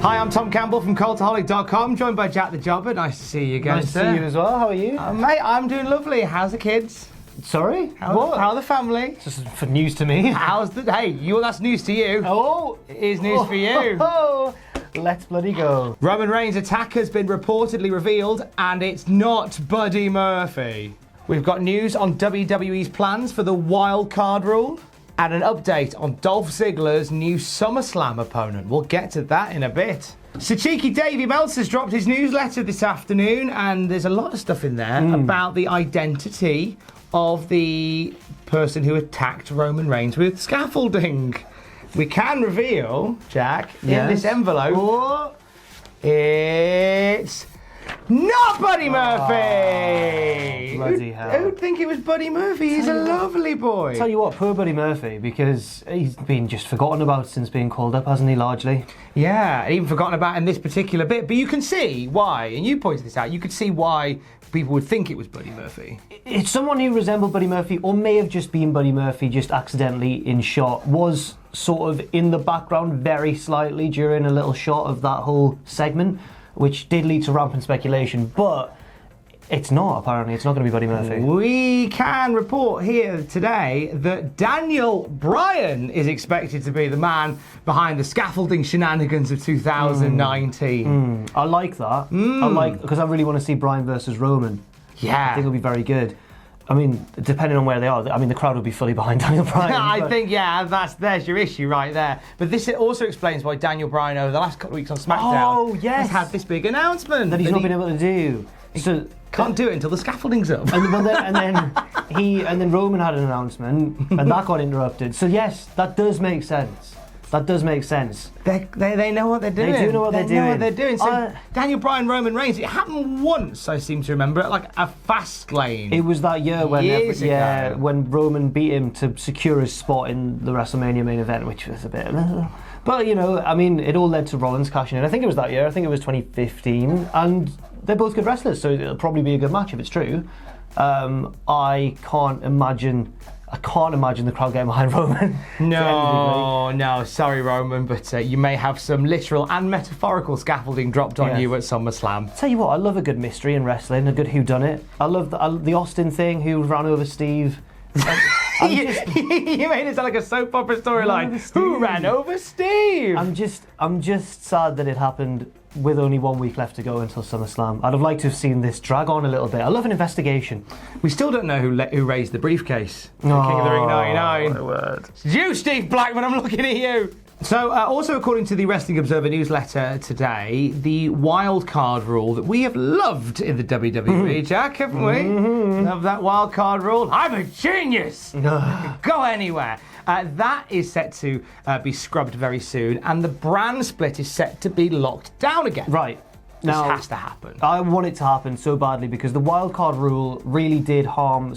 Hi, I'm Tom Campbell from Cultaholic.com, joined by Jack the Jobber. Nice to see you again. Nice to see you as well. How are you? Mate, I'm doing lovely. How's the kids? Sorry? How are the family? Just for news to me. That's news to you. Oh! It is news for you. Oh, let's bloody go. Roman Reigns' attack has been reportedly revealed, and it's not Buddy Murphy. We've got news on WWE's plans for the wildcard rule, and an update on Dolph Ziggler's new SummerSlam opponent. We'll get to that in a bit. So cheeky Davey Meltzer's dropped his newsletter this afternoon, and there's a lot of stuff in there about the identity of the person who attacked Roman Reigns with scaffolding. We can reveal, Jack, in this envelope, it's not Buddy Murphy! Bloody hell. Who'd think it was Buddy Murphy? He's a lovely boy. Tell you what, poor Buddy Murphy, because he's been just forgotten about since being called up, hasn't he, largely? Yeah, even forgotten about in this particular bit. But you can see why, and you pointed this out, you could see why people would think it was Buddy Murphy. It's someone who resembled Buddy Murphy, or may have just been Buddy Murphy, just accidentally in shot, was sort of in the background very slightly during a little shot of that whole segment, which did lead to rampant speculation, but it's not, apparently. It's not going to be Buddy Murphy. We can report here today that Daniel Bryan is expected to be the man behind the scaffolding shenanigans of 2019. I like that. I like, because I really want to see Bryan versus Roman. Yeah. I think it'll be very good. I mean, depending on where they are, I mean, the crowd will be fully behind Daniel Bryan. I think, there's your issue right there. But this also explains why Daniel Bryan, over the last couple of weeks on SmackDown, has had this big announcement that he's not been able to do. So can't do it until the scaffolding's up. And then Roman had an announcement, and that got interrupted. So yes, that does make sense. That does make sense. They know what they're doing. They do know what they're doing. Know what they're doing. So Daniel Bryan, Roman Reigns, it happened once, I seem to remember, at like a fast lane. It was that year when ago. when Roman beat him to secure his spot in the WrestleMania main event, which was a bit. But you know, I mean, it all led to Rollins cashing in. I think it was that year. I think it was 2015, and they're both good wrestlers, so it'll probably be a good match if it's true. I can't imagine the crowd getting behind Roman. No, sorry Roman, but you may have some literal and metaphorical scaffolding dropped on you at SummerSlam. Tell you what, I love a good mystery in wrestling, a good whodunit. I love the Austin thing, who ran over Steve. You made it sound like a soap opera storyline. Who ran over Steve? I'm just sad that it happened with only 1 week left to go until SummerSlam. I'd have liked to have seen this drag on a little bit. I love an investigation. We still don't know who raised the briefcase. King of the Ring 99. My word. It's you, Steve Blackman, I'm looking at you. So, also according to the Wrestling Observer newsletter today, the wildcard rule that we have loved in the WWE, Jack, haven't we? Love that wildcard rule. I'm a genius! Go anywhere. That is set to be scrubbed very soon, and the brand split is set to be locked down again. Right. Now, this has to happen. I want it to happen so badly because the wildcard rule really did harm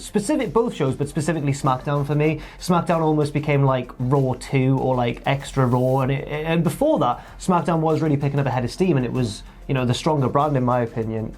both shows, but specifically SmackDown for me. SmackDown almost became like Raw 2 or like Extra Raw, and before that, SmackDown was really picking up a head of steam, and it was, you know, the stronger brand in my opinion.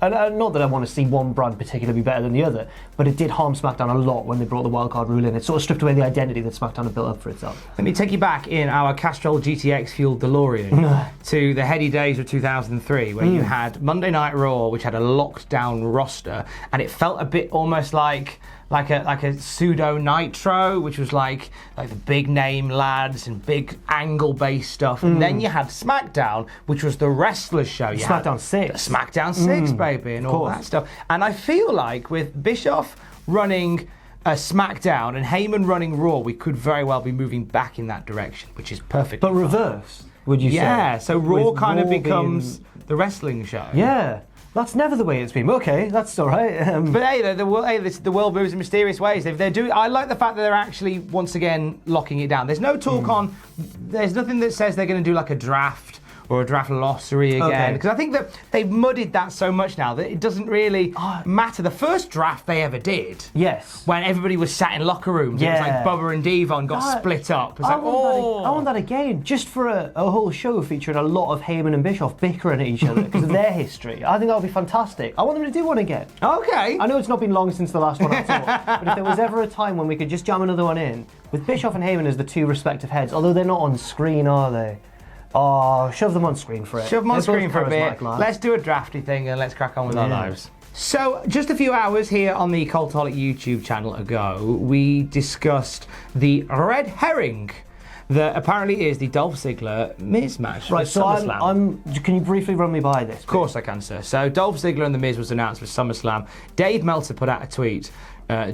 And not that I want to see one brand particularly be better than the other, but it did harm SmackDown a lot when they brought the wildcard rule in. It sort of stripped away the identity that SmackDown had built up for itself. Let me take you back in our Castrol GTX-fueled DeLorean to the heady days of 2003, where you had Monday Night Raw, which had a locked-down roster, and it felt a bit almost like a pseudo Nitro, which was like the big name lads and big angle based stuff. And then you had SmackDown, which was the wrestlers show. You SmackDown 6. SmackDown 6, baby, and all that stuff. And I feel like with Bischoff running SmackDown and Heyman running Raw, we could very well be moving back in that direction, which is perfect. But reverse, would you say? Yeah, so Raw kind of becomes the wrestling show. Yeah. That's never the way it's been. Okay, that's all right. But hey, the world moves in mysterious ways. They're doing. I like the fact that they're actually once again locking it down. There's no talk on. There's nothing that says they're going to do like a draft or a draft lottery again. Because I think that they've muddied that so much now that it doesn't really matter. The first draft they ever did, when everybody was sat in locker rooms, it was like Bubba and Devon got split up. It's I want that again, just for a whole show featuring a lot of Heyman and Bischoff bickering at each other because of their history. I think that would be fantastic. I want them to do one again. Okay. I know it's not been long since the last one I saw, but if there was ever a time when we could just jam another one in, with Bischoff and Heyman as the two respective heads, although they're not on screen, are they? Oh, shove them on screen for it. Shove them on They're screen both for a bit. charismatic lads. Let's do a drafty thing and let's crack on with our Yeah. lives. So, just a few hours here on the Cultaholic YouTube channel ago, we discussed the red herring that apparently is the Dolph Ziggler Miz match. Right, so SummerSlam. can you briefly run me by this? Of course I can, sir. So Dolph Ziggler and The Miz was announced for SummerSlam. Dave Meltzer put out a tweet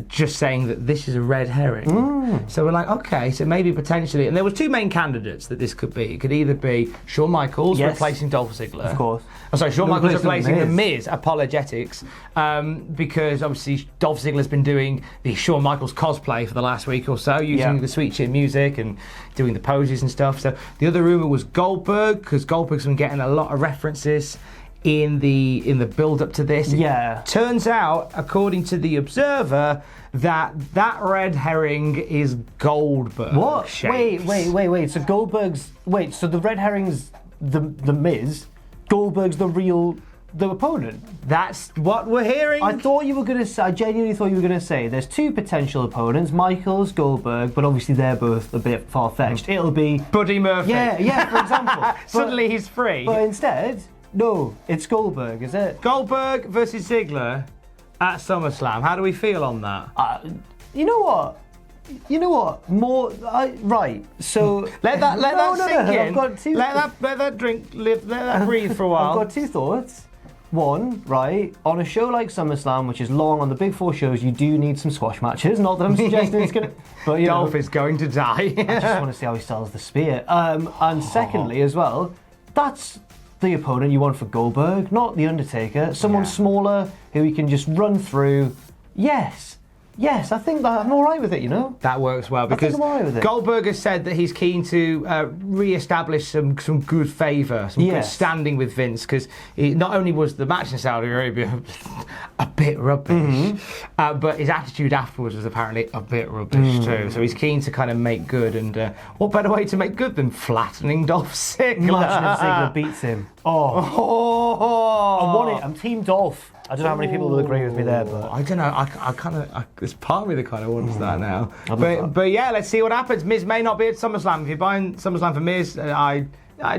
just saying that this is a red herring. So we're like, okay, so maybe potentially... And there were two main candidates that this could be. It could either be Shawn Michaels replacing Dolph Ziggler. Of course. Oh, sorry, Shawn Michaels replacing The Miz. Miz, apologetics, because obviously Dolph Ziggler's been doing the Shawn Michaels cosplay for the last week or so, using the sweet chin music and doing the poses and stuff. So the other rumour was Goldberg, because Goldberg's been getting a lot of references in the build up to this. Yeah. Turns out, according to the Observer, that red herring is Goldberg. What? shaped. Wait. So Goldberg's... Wait, so the red herring's the Miz, Goldberg's the opponent? That's what we're hearing. I genuinely thought you were going to say there's two potential opponents, Michaels, Goldberg, but obviously they're both a bit far-fetched. It'll be... Buddy Murphy. Yeah, for example. Suddenly he's free. But instead, no, it's Goldberg, is it? Goldberg versus Ziggler at SummerSlam. How do we feel on that? You know what? Right. So Let that sink in. I've got two. Let that breathe for a while. I've got two thoughts. One, right, on a show like SummerSlam, which is long, on the big four shows, you do need some squash matches. Not that I'm suggesting it's gonna, but Dolph is going to die. I just want to see how he sells the spear. And secondly, as well, that's the opponent you want for Goldberg, not the Undertaker. Someone smaller who he can just run through. Yes, I think that I'm all right with it, you know? That works well because I'm all right with it. Goldberg has said that he's keen to re-establish some good favour, some good standing with Vince, because not only was the match in Saudi Arabia a bit rubbish, but his attitude afterwards was apparently a bit rubbish too. So he's keen to kind of make good, and what better way to make good than flattening Dolph Ziggler? Imagine if Ziggler beats him. I want it. I'm Team Dolph. I don't know how many people will agree with me there, but I don't know. I kind of there's part of me that kind of wants that now. But yeah, let's see what happens. Miz may not be at SummerSlam. If you're buying SummerSlam for Miz, I'd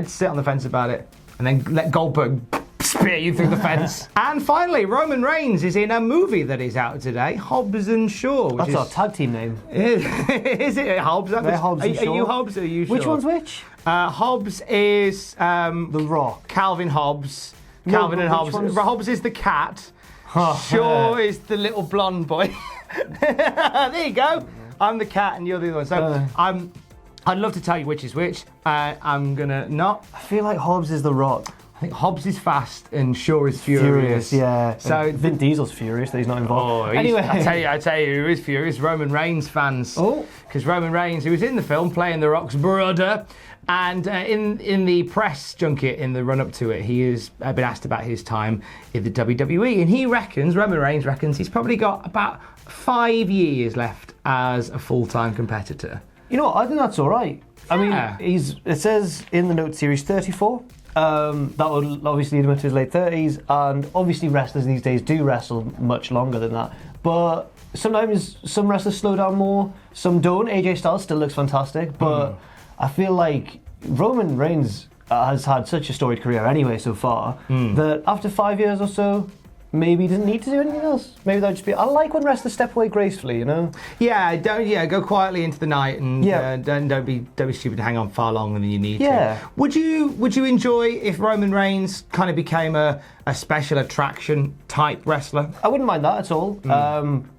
sit on the fence about it and then let Goldberg spear you through the fence. And finally, Roman Reigns is in a movie that is out today, Hobbs and Shaw. Which that's our tag team name. Is it Hobbs? They're Hobbs and Shaw. Are you Hobbs or are you Shaw? Which one's which? Hobbs is The Rock. Calvin Hobbs. Calvin and Hobbs. Hobbs is the cat. Shaw is the little blonde boy. There you go. I'm the cat and you're the other one. So I'd love to tell you which is which. I'm gonna not. I feel like Hobbs is The Rock. I think Hobbs is fast and Shaw is furious. Yeah. So Vin Diesel's furious that he's not involved. Anyway, I tell you who is furious. Roman Reigns fans. Because Roman Reigns, who was in the film playing The Rock's brother. And in the press junket in the run-up to it, he has been asked about his time in the WWE, and Roman Reigns reckons, he's probably got about 5 years left as a full-time competitor. You know what? I think that's all right. I mean, it says in the note series 34. That would obviously lead him into his late 30s, and obviously wrestlers these days do wrestle much longer than that. But sometimes some wrestlers slow down more, some don't. AJ Styles still looks fantastic, but I feel like Roman Reigns has had such a storied career anyway so far that after 5 years or so, maybe he doesn't need to do anything else. Maybe that'd just be. I like when wrestlers step away gracefully, you know. Go quietly into the night and don't be stupid to hang on far longer than you need to. Would you enjoy if Roman Reigns kind of became a special attraction type wrestler? I wouldn't mind that at all,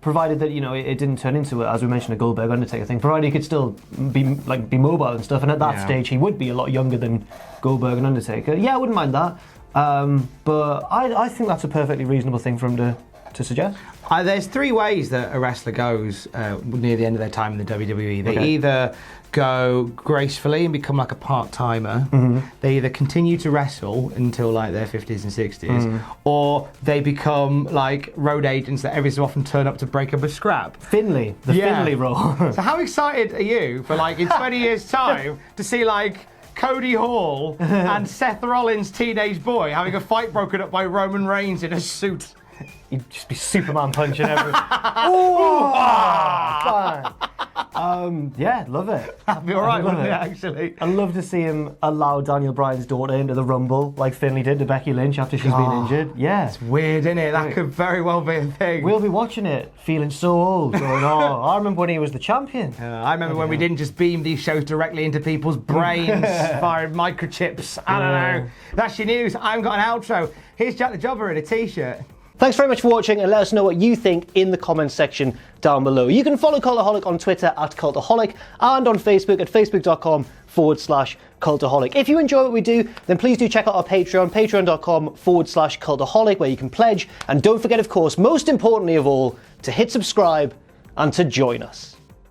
provided that it didn't turn into, as we mentioned, a Goldberg Undertaker thing. Provided he could still be mobile and stuff, and at that stage he would be a lot younger than Goldberg and Undertaker. Yeah, I wouldn't mind that. But I think that's a perfectly reasonable thing for him to suggest. There's three ways that a wrestler goes near the end of their time in the WWE. They either go gracefully and become like a part-timer. They either continue to wrestle until like their 50s and 60s, or they become like road agents that every so often turn up to break up a scrap. Finley, the Finley role. So how excited are you for like in 20 years' time to see like Cody Hall and Seth Rollins' teenage boy having a fight broken up by Roman Reigns in a suit? He'd just be Superman punching everyone. Yeah, love it. That'd be alright, Love wouldn't it, it. actually? I'd love to see him allow Daniel Bryan's daughter into the Rumble like Finlay did to Becky Lynch after she's been injured. Yeah. It's weird, isn't it? That could very well be a thing. We'll be watching it, feeling so old, going, oh, I remember when he was the champion. I remember when we didn't just beam these shows directly into people's brains via microchips. I don't know. That's your news. I haven't got an outro. Here's Jack the Jobber in a t-shirt. Thanks very much for watching, and let us know what you think in the comments section down below. You can follow Cultaholic on Twitter at Cultaholic and on Facebook at facebook.com/Cultaholic. If you enjoy what we do, then please do check out our Patreon, patreon.com/Cultaholic, where you can pledge. And don't forget, of course, most importantly of all, to hit subscribe and to join us.